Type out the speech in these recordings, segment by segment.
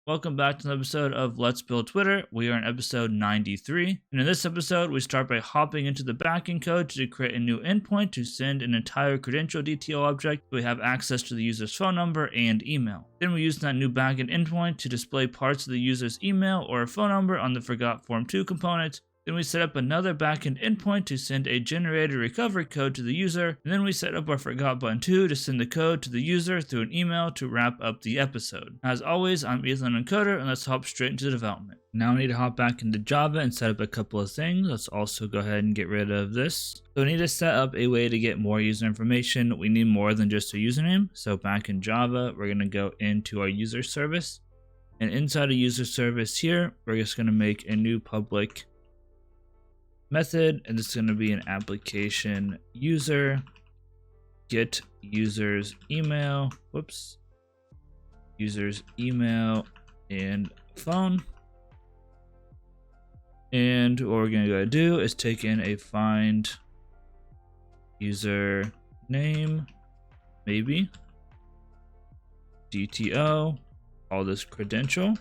Welcome back to an episode of Let's Build Twitter. We are in episode 93. And in this episode, we start by hopping into the backend code to create a new endpoint to send an entire credential DTO object. We have access to the user's phone number and email. Then we use that new backend endpoint to display parts of the user's email or phone number on the Forgot Form 2 component. Then we set up another backend endpoint to send a generated recovery code to the user. And then we set up our Forgot Button 2 to send the code to the user through an email to wrap up the episode. As always, I'm Ethan Encoder, and let's hop straight into development. Now I need to hop back into Java and set up a couple of things. Let's also go ahead and get rid of this. So we need to set up a way to get more user information. We need more than just a username. So back in Java, we're going to go into our user service. And inside a user service here, we're just going to make a new public method, and it's going to be an application user get users email users email and phone. And what we're going to go do is take in a find user name, maybe DTO, all this credential,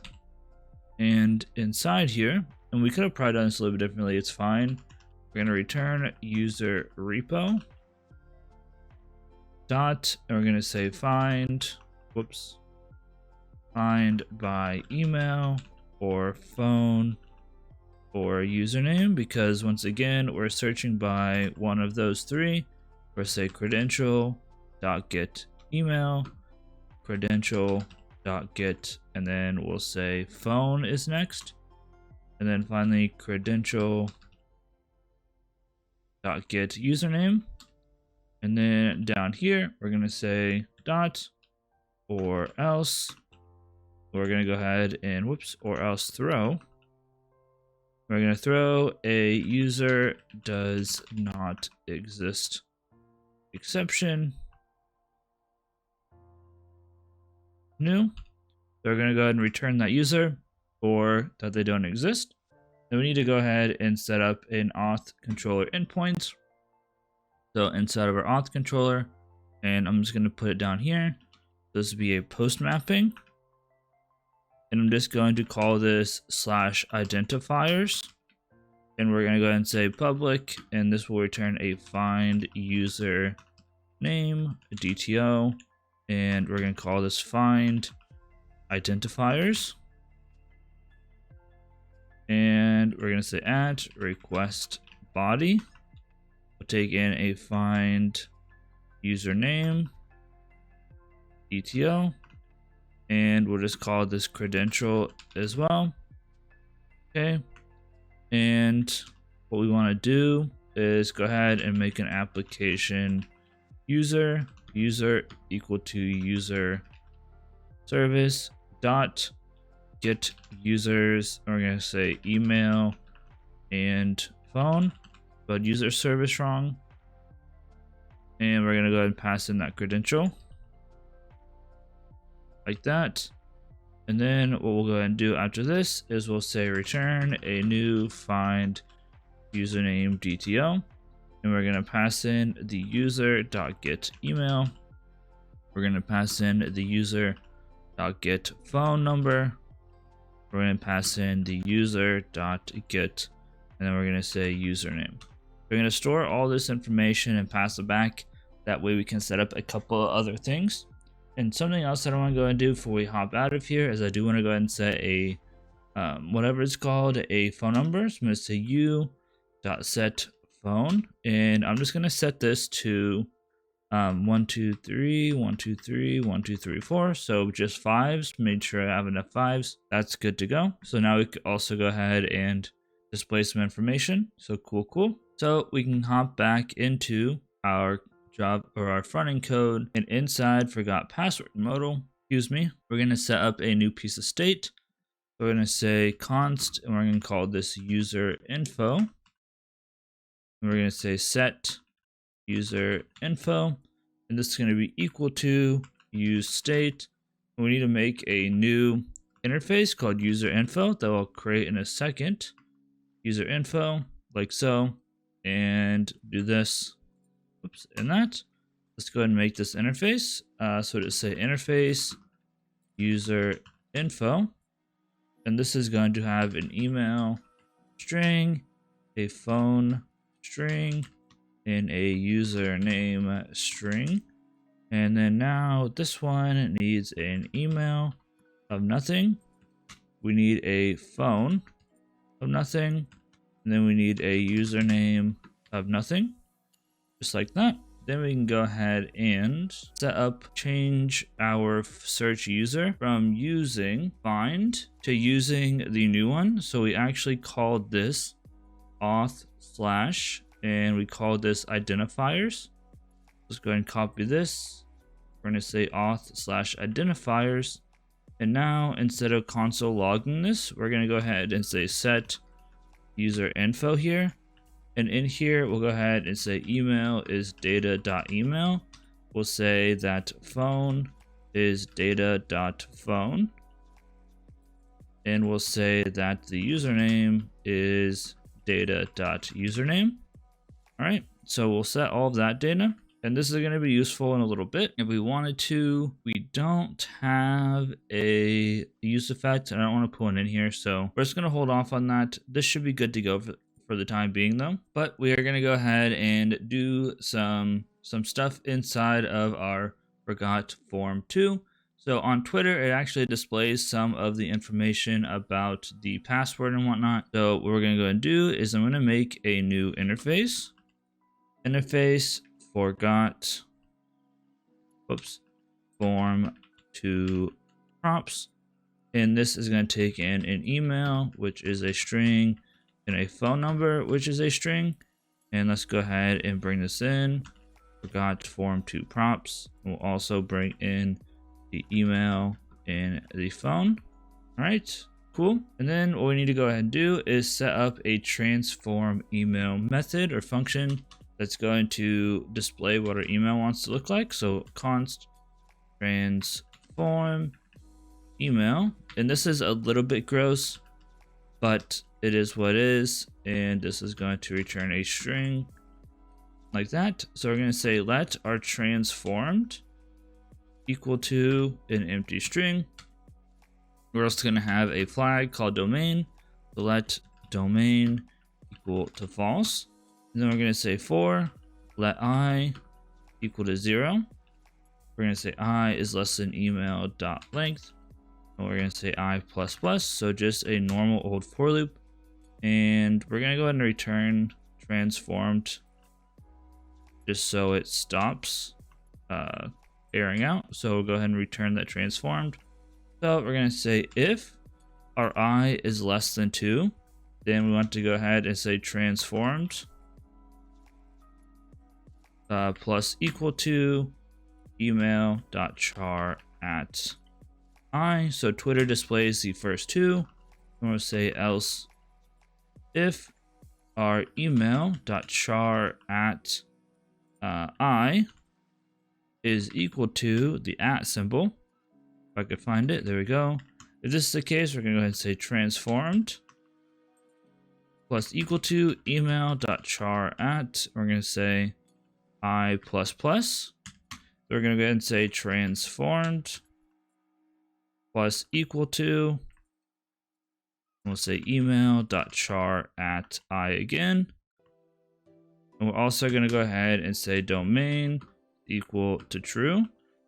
and inside here, and we could have probably done this a little bit differently, it's fine. We're going to return user repo dot, and we're going to say find by email or phone or username, because once again we're searching by one of those three. We'll say credential dot get email, credential dot get, and then we'll say phone is next. And then finally, credential dot get username. And then down here, we're going to say dot or else. We're going to go ahead and or else throw. We're going to throw a user does not exist exception new. So we're going to go ahead and return that user, or that they don't exist. Then we need to go ahead and set up an auth controller endpoint. So inside of our auth controller, and I'm just going to put it down here. This will be a post mapping. And I'm just going to call this /identifiers. And we're going to go ahead and say public, and this will return a find user name, a DTO. And we're going to call this find identifiers. And we're going to say at request body. We'll take in a find username DTO, and we'll just call this credential as well. Okay. And what we want to do is go ahead and make an application user equal to user service dot get users, and we're going to say email and phone, but user service wrong. And we're going to go ahead and pass in that credential like that. And then what we'll go ahead and do after this is we'll say return a new find username DTO, and we're going to pass in the user dot get email. We're going to pass in the user dot get phone number. We're going to pass in the user dot get, and then we're going to say username. We're going to store all this information and pass it back. That way we can set up a couple of other things. And something else that I want to go and do before we hop out of here is I do want to go ahead and set a whatever it's called, a phone number. So I'm going to say u.set phone, and I'm just going to set this to 1 2 3 1 2 3 1 2 3 4, so just fives. Made sure I have enough fives. That's good to go. So now we can also go ahead and display some information. So cool. So we can hop back into our job or our front end code, and inside forgot password modal, we're going to set up a new piece of state. We're going to say const, and we're going to call this user info. And we're going to say set user info, and this is going to be equal to use state. And we need to make a new interface called user info that we'll create in a second. User info, like so, and do this. And that. Let's go ahead and make this interface. So to say interface user info, And this is going to have an email string, a phone string, and a username string. And then now this one needs an email of nothing. We need a phone of nothing. And then we need a username of nothing. Just like that. Then we can go ahead and change our search user from using find to using the new one. So we actually called this auth slash, and we called this identifiers. Let's go ahead and copy this. We're going to say auth slash identifiers. And now instead of console logging this, we're going to go ahead and say set user info here. And in here, we'll go ahead and say email is data.email. We'll say that phone is data.phone. And we'll say that the username is data.username. All right, so we'll set all of that data. And this is going to be useful in a little bit. If we wanted to, we don't have a use effect, and I don't want to pull it in here. So we're just going to hold off on that. This should be good to go for the time being though. But we are going to go ahead and do some stuff inside of our forgot form 2. So on Twitter, it actually displays some of the information about the password and whatnot. So what we're going to go and do is I'm going to make a new interface. Interface forgot form 2 props. And this is going to take in an email, which is a string, and a phone number, which is a string. And let's go ahead and bring this in. Forgot form 2 props. We'll also bring in the email and the phone. All right, cool. And then what we need to go ahead and do is set up a transform email method or function that's going to display what our email wants to look like. So const transform email. And this is a little bit gross, but it is what it is. And this is going to return a string like that. So we're going to say let our transformed equal to an empty string. We're also going to have a flag called domain. So let domain equal to false. And then we're going to say for let I equal to 0. We're going to say I is less than email dot length. And we're going to say I plus plus. So just a normal old for loop. And we're going to go ahead and return transformed just so it stops airing out. So we'll go ahead and return that transformed. So we're going to say if our I is less than 2, then we want to go ahead and say transformed plus equal to email.char at I. So Twitter displays the first 2. And we'll say else if our email.char at I is equal to the at symbol. If I could find it, there we go. If this is the case, we're going to go ahead and say transformed plus equal to email.char at, we're going to say I plus plus. We're going to go ahead and say transformed plus equal to, we'll say email.char at I again. And we're also going to go ahead and say domain equal to true.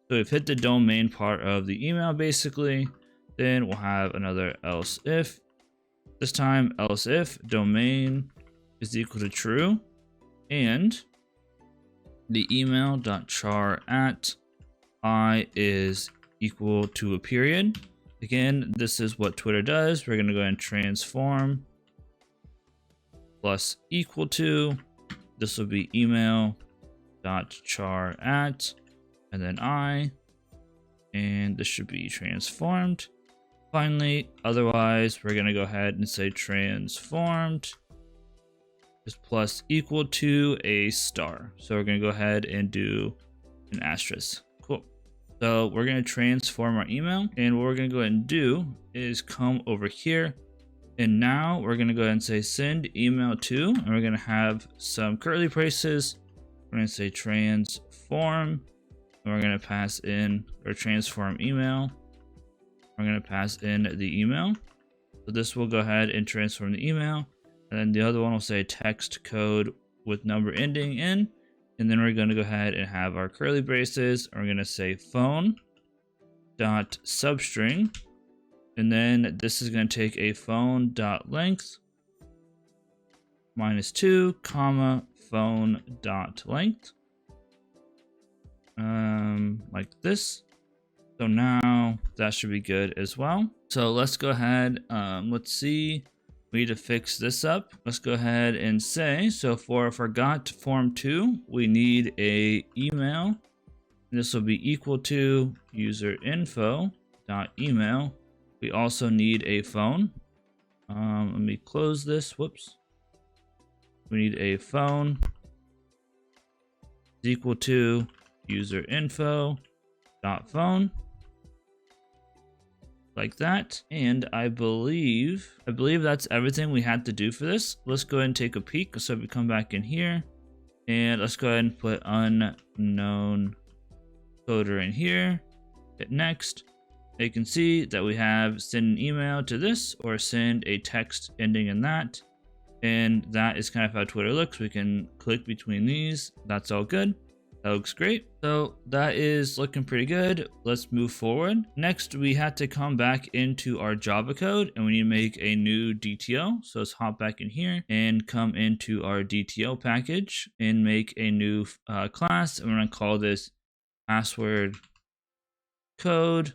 So we've hit the domain part of the email basically. Then we'll have another else if. This time else if domain is equal to true and the email.char at I is equal to a period. Again, this is what Twitter does. We're going to go ahead and transform plus equal to, this will be email.char at, and then I, and this should be transformed. Finally, otherwise, we're going to go ahead and say transformed is plus equal to a star. So we're going to go ahead and do an asterisk. Cool. So we're going to transform our email, and what we're going to go ahead and do is come over here. And now we're going to go ahead and say send email to, and we're going to have some curly braces. We're going to say transform, and we're going to pass in our transform email. We're going to pass in the email. So this will go ahead and transform the email. And then the other one will say text code with number ending in. And then we're going to go ahead and have our curly braces. We're going to say phone dot substring. And then this is going to take a phone dot length -2, comma, phone dot length. Like this. So now that should be good as well. So let's go ahead. Let's see. We need to fix this up. Let's go ahead and say, so for forgot form 2, we need a email. This will be equal to user info dot email. We also need a phone. Let me close this. Whoops. We need a phone is equal to user info dot phone. Like that. And I believe that's everything we had to do for this. Let's go ahead and take a peek. So we come back in here and let's go ahead and put unknown coder in here. Hit next. You can see that we have send an email to this or send a text ending in that. And that is kind of how Twitter looks. We can click between these. That's all good. That looks great. So that is looking pretty good. Let's move forward. Next, we had to come back into our Java code and we need to make a new DTO. So let's hop back in here and come into our DTO package and make a new class. And we're going to call this password code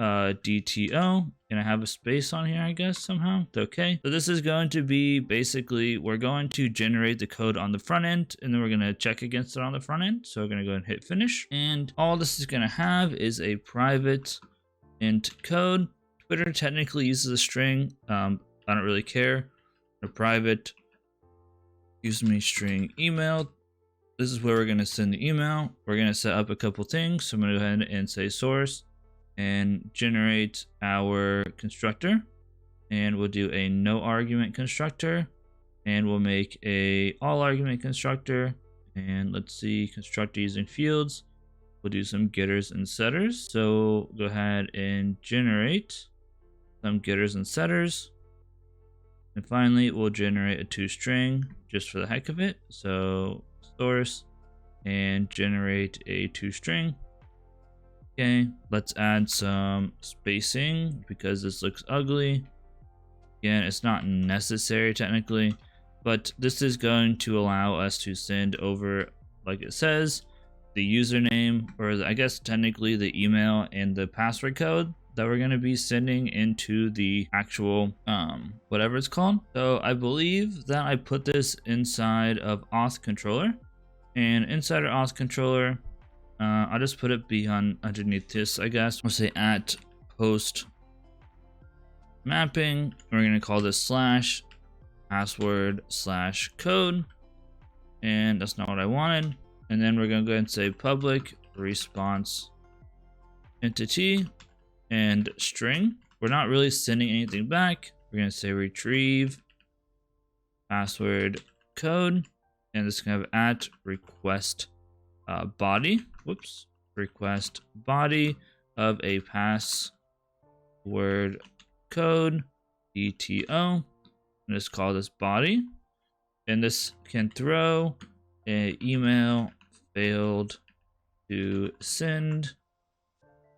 DTO. And I have a space on here, I guess, somehow. Okay. So this is going to be basically, we're going to generate the code on the front end, and then we're going to check against it on the front end. So we're going to go ahead and hit finish. And all this is going to have is a private int code. Twitter technically uses a string. I don't really care. A private, string email. This is where we're going to send the email. We're going to set up a couple things. So I'm going to go ahead and say source and generate our constructor, and we'll do a no argument constructor, and we'll make a all argument constructor. And let's see, constructor using fields. We'll do some getters and setters. So go ahead and generate some getters and setters, and finally we'll generate a toString just for the heck of it. So source and generate a toString. Okay, let's add some spacing because this looks ugly. Again, it's not necessary technically, but this is going to allow us to send over, like it says, the username, or I guess technically the email and the password code that we're going to be sending into the actual whatever it's called. So I believe that I put this inside of auth controller, and inside our auth controller, I'll just put it underneath this, I guess. We'll say at post mapping. We're going to call this slash password slash code. And that's not what I wanted. And then we're going to go ahead and say public response entity and string. We're not really sending anything back. We're going to say retrieve password code. And this is going to have at request body. Whoops. Request body of a password code DTO. And just call this body. And this can throw an email failed to send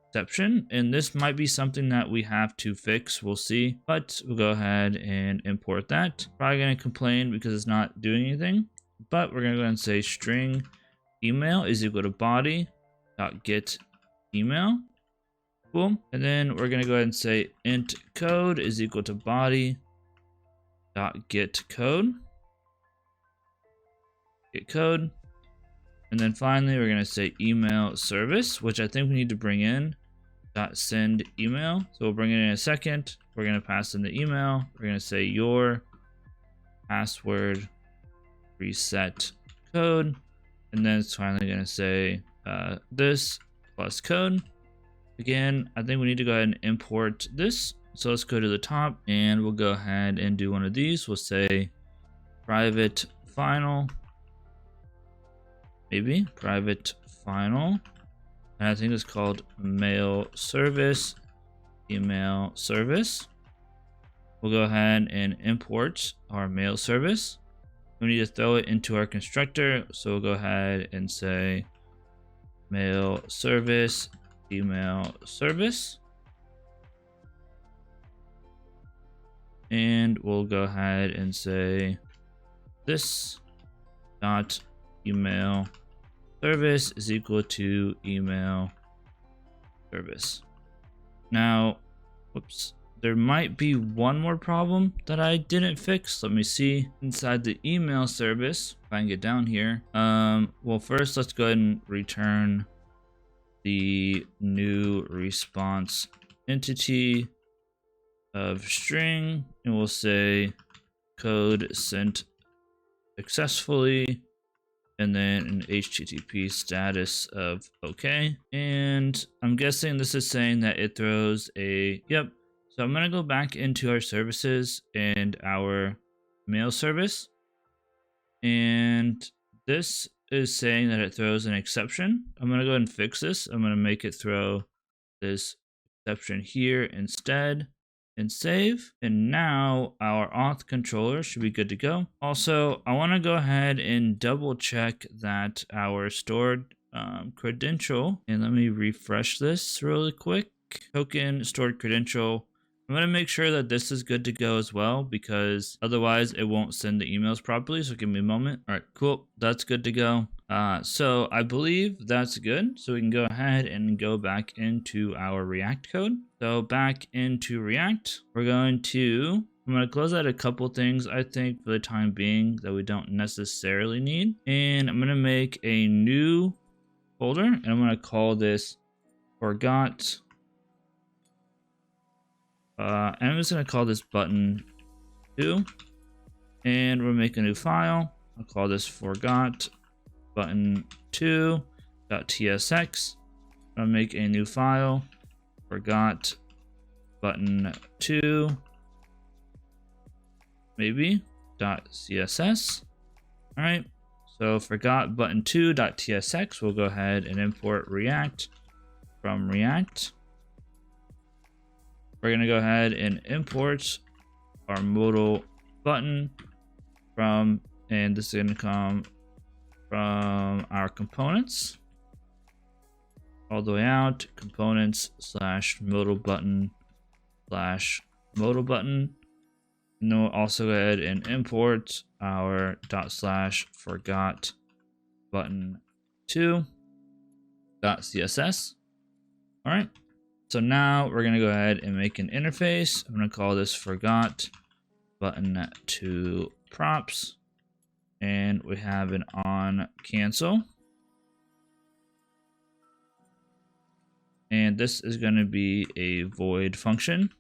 exception. And this might be something that we have to fix. We'll see. But we'll go ahead and import that. Probably going to complain because it's not doing anything. But we're going to go ahead and say string email is equal to body dot get email. Cool. And then we're going to go ahead and say int code is equal to body dot get code. Get code. And then finally we're going to say email service, which I think we need to bring in dot send email. So we'll bring it in a second. We're going to pass in the email. We're going to say your password reset code. And then it's finally going to say this plus code. Again, I think we need to go ahead and import this. So let's go to the top and we'll go ahead and do one of these. We'll say private final, maybe private final. And I think it's called mail service, email service. we'll go ahead and import our mail service. We need to throw it into our constructor. So we'll go ahead and say mail service, email service. And we'll go ahead and say this dot email service is equal to email service. Now, whoops, there might be one more problem that I didn't fix. Let me see inside the email service if I can get down here. Well, first let's go ahead and return the new response entity of string, and we'll say code sent successfully, and then an HTTP status of OK. And I'm guessing this is saying that it throws a, yep. So I'm gonna go back into our services and our mail service. And this is saying that it throws an exception. I'm gonna go ahead and fix this. I'm gonna make it throw this exception here instead, and save. And now our auth controller should be good to go. Also, I want to go ahead and double check that our stored credential, and let me refresh this really quick. Token stored credential. I'm going to make sure that this is good to go as well, because otherwise it won't send the emails properly. So give me a moment. All right, cool. That's good to go. So I believe that's good. So we can go ahead and go back into our React code. So back into React, I'm going to close out a couple things, I think, for the time being that we don't necessarily need. And I'm going to make a new folder, and I'm going to call this forgot. And I'm just going to call this button 2. And we'll make a new file. I'll call this forgot button 2.tsx. I'll make a new file, forgot button 2 maybe .css. All right, so forgot button 2.tsx. We'll go ahead and import React from React. We're gonna go ahead and import our modal button from, and this is gonna come from our components all the way out, components / modal button / modal button. And then we'll also go ahead and import our / forgot button 2.css. All right. So now we're going to go ahead and make an interface. I'm going to call this forgot button 2 props. And we have an on cancel. And this is going to be a void function.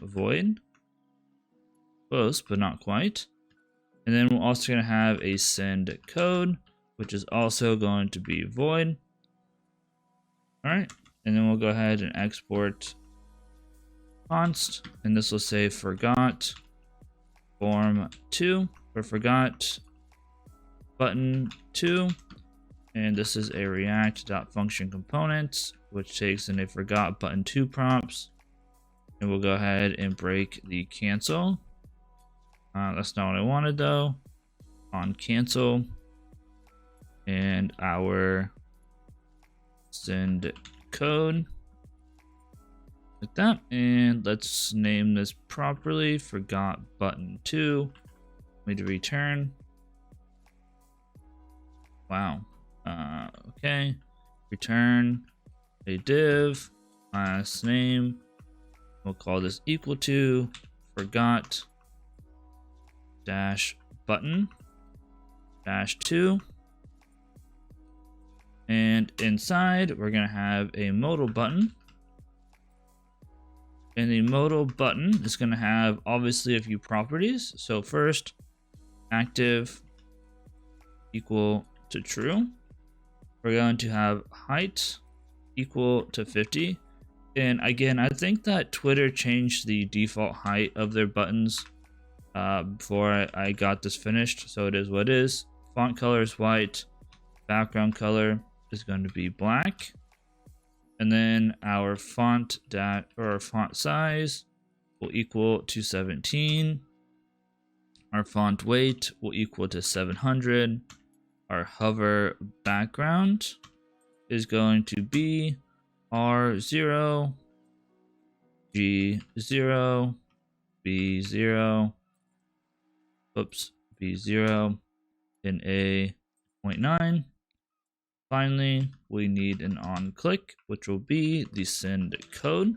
Void. Close, but not quite. And then we're also going to have a send code, which is also going to be void. All right. And then we'll go ahead and export const, and this will say forgot form 2 or forgot button 2. And this is a react.function component, which takes in a forgot button 2 props. And we'll go ahead and break the cancel. That's not what I wanted though. On cancel. And our send code. Like that. And let's name this properly. Forgot button 2. Need to return. Wow. Okay. Return a div. Last name. We'll call this equal to forgot dash button dash 2. And inside we're gonna have a modal button. And the modal button is gonna have obviously a few properties. So first, active equal to true. We're going to have height equal to 50. And again, I think that Twitter changed the default height of their buttons before I got this finished. So it is what it is. Font color is white. Background color is going to be black. And then our font size will equal to 17. Our font weight will equal to 700. Our hover background is going to be R0, G0, B0, B0 in a 0.9. Finally, we need an on click, which will be the send code.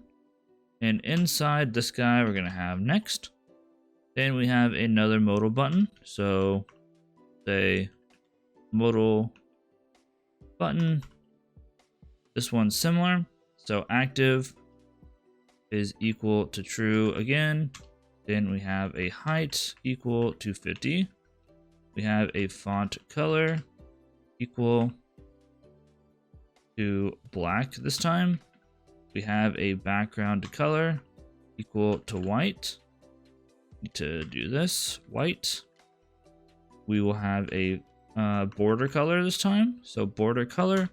And inside this guy, we're going to have next. Then we have another modal button. So say modal button. This one's similar. So active is equal to true again. Then we have a height equal to 50. We have a font color equal to black this time. We have a background color equal to white. Need to do this, white. We will have a border color this time. So border color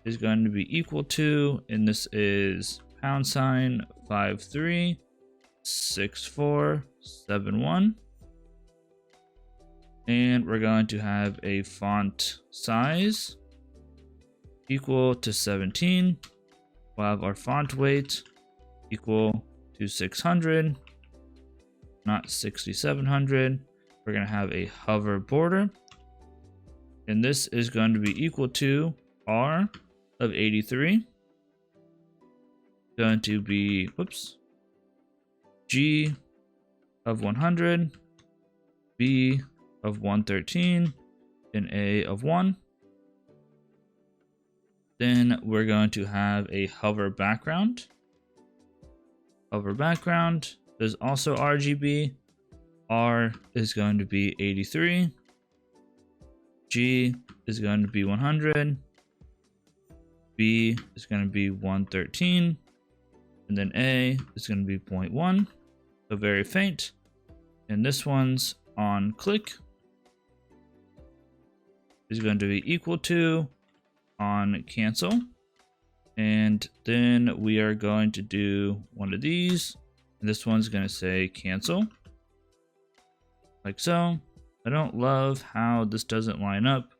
is going to be equal to, and this is $536471. And we're going to have a font size equal to 17. We'll have our font weight equal to 600, not 6700. We're going to have a hover border. And this is going to be equal to R of 83. Going to be, G of 100, B of 113, and A of 1. Then we're going to have a hover background. Hover background is also RGB. R is going to be 83. G is going to be 100. B is going to be 113. And then A is going to be 0.1. So very faint. And this one's on click is going to be equal to on cancel. And then we are going to do one of these. And this one's going to say cancel. Like so. I don't love how this doesn't line up.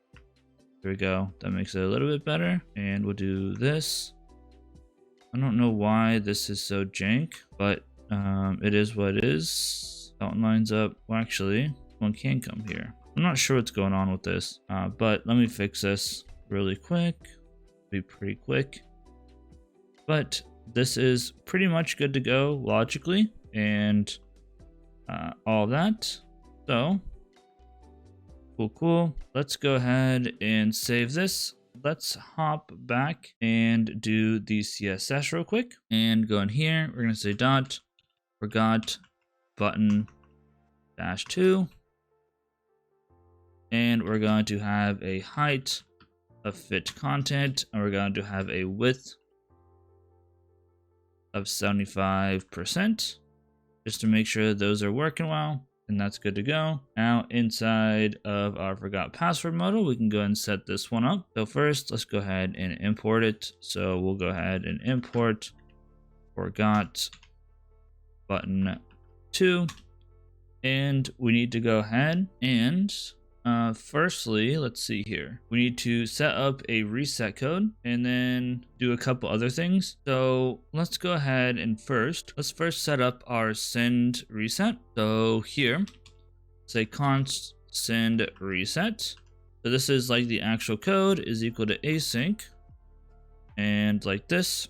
There we go. That makes it a little bit better. And we'll do this. I don't know why this is so jank, but it is what it is. How it lines up. Well, actually, one can come here. I'm not sure what's going on with this, but let me fix this really quick. Be pretty quick. But this is pretty much good to go logically and all that. So cool. Let's go ahead and save this. Let's hop back and do the CSS real quick and go in here. We're going to say dot forgot button -2. And we're going to have a height of fit content, and we're going to have a width of 75% just to make sure those are working well. And that's good to go. Now inside of our forgot password modal, we can go ahead and set this one up. So first, let's go ahead and import it. So we'll go ahead and import forgot button 2. And we need to go ahead and firstly, let's see here. We need to set up a reset code and then do a couple other things. So let's go ahead and let's first set up our send reset. So here, say const send reset. So this is like the actual code is equal to async. And like this,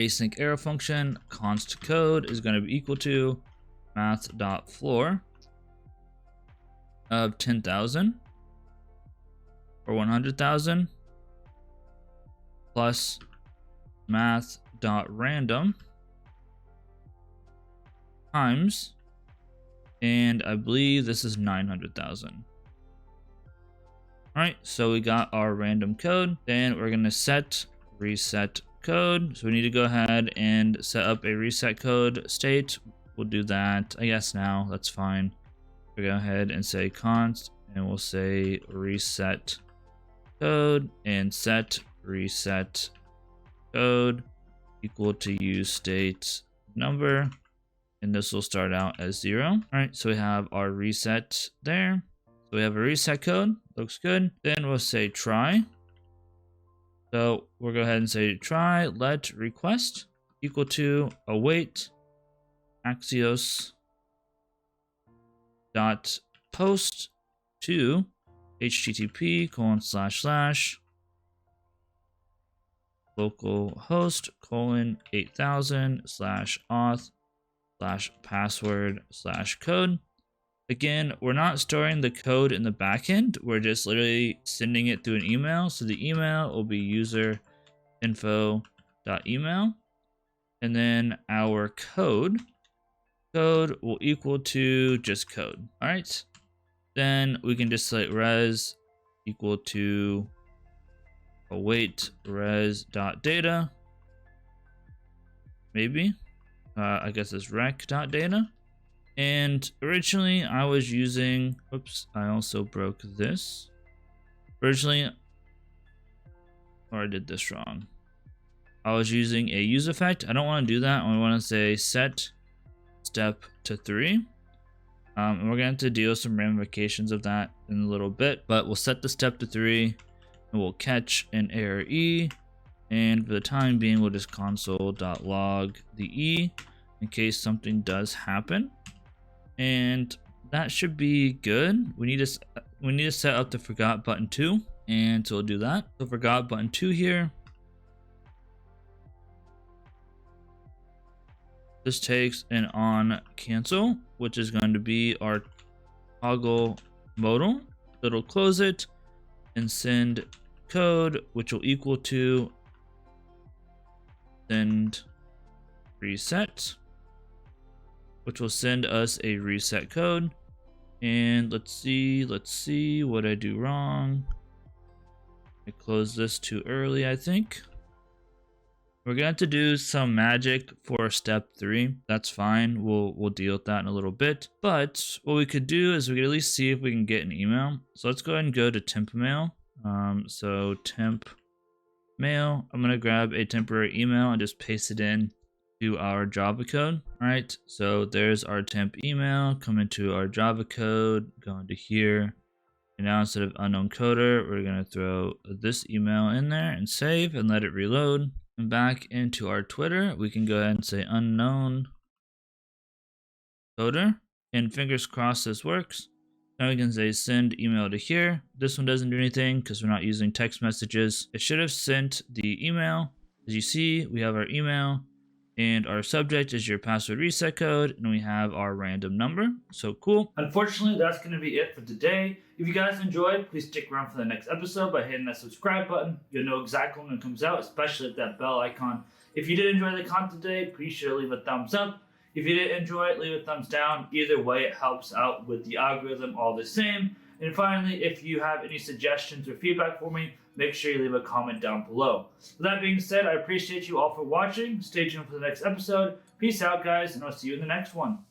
async arrow function const code is going to be equal to math.floor of 10,000 or 100,000 plus math.random times, and I believe this is 900,000. All right, so we got our random code. Then we're going to set reset code. So we need to go ahead and set up a reset code state. We'll do that, I guess now, that's fine. We'll go ahead and say const, and we'll say reset code and set reset code equal to use state number, and this will start out as 0. All right, so we have our reset there. So we have a reset code, looks good. Then we'll say try. So we'll go ahead and say try let request equal to await Axios dot post to http:// localhost 8000/auth/password/code. Again, we're not storing the code in the backend. We're just literally sending it through an email. So the email will be userinfo.email. And then our code will equal to just code. All right. Then we can just select res equal to await res.data. Maybe. I guess it's rec.data. And originally I was using, oops, I also broke this. Originally, or I did this wrong. I was using a use effect. I don't want to do that. I want to say set step to 3. And we're going to have to deal with some ramifications of that in a little bit, but we'll set the step to 3 and we'll catch an error E. And for the time being, we'll just console.log the E in case something does happen. And that should be good. We need to set up the forgot button 2, and so we'll do that. So forgot button 2 here. This takes an on cancel, which is going to be our toggle modal. It'll close it and send code, which will equal to send reset, which will send us a reset code. And let's see what I do wrong. I closed this too early, I think. We're going to have to do some magic for step 3. That's fine. We'll deal with that in a little bit. But what we could do is we could at least see if we can get an email. So let's go ahead and go to temp mail. So temp mail. I'm going to grab a temporary email and just paste it in to our Java code. All right, so there's our temp email. Come into our Java code, go into here, and now instead of unknown coder, we're gonna throw this email in there and save and let it reload. And back into our Twitter, we can go ahead and say unknown coder, and fingers crossed this works. Now we can say send email to here. This one doesn't do anything because we're not using text messages. It should have sent the email. As you see, we have our email. And our subject is your password reset code, and we have our random number. So cool. Unfortunately, that's going to be it for today. If you guys enjoyed, please stick around for the next episode by hitting that subscribe button. You'll know exactly when it comes out, especially with that bell icon. If you did enjoy the content today, please sure leave a thumbs up. If you did enjoy it, leave a thumbs down. Either way, it helps out with the algorithm all the same. And finally, if you have any suggestions or feedback for me, make sure you leave a comment down below. With that being said, I appreciate you all for watching. Stay tuned for the next episode. Peace out, guys, and I'll see you in the next one.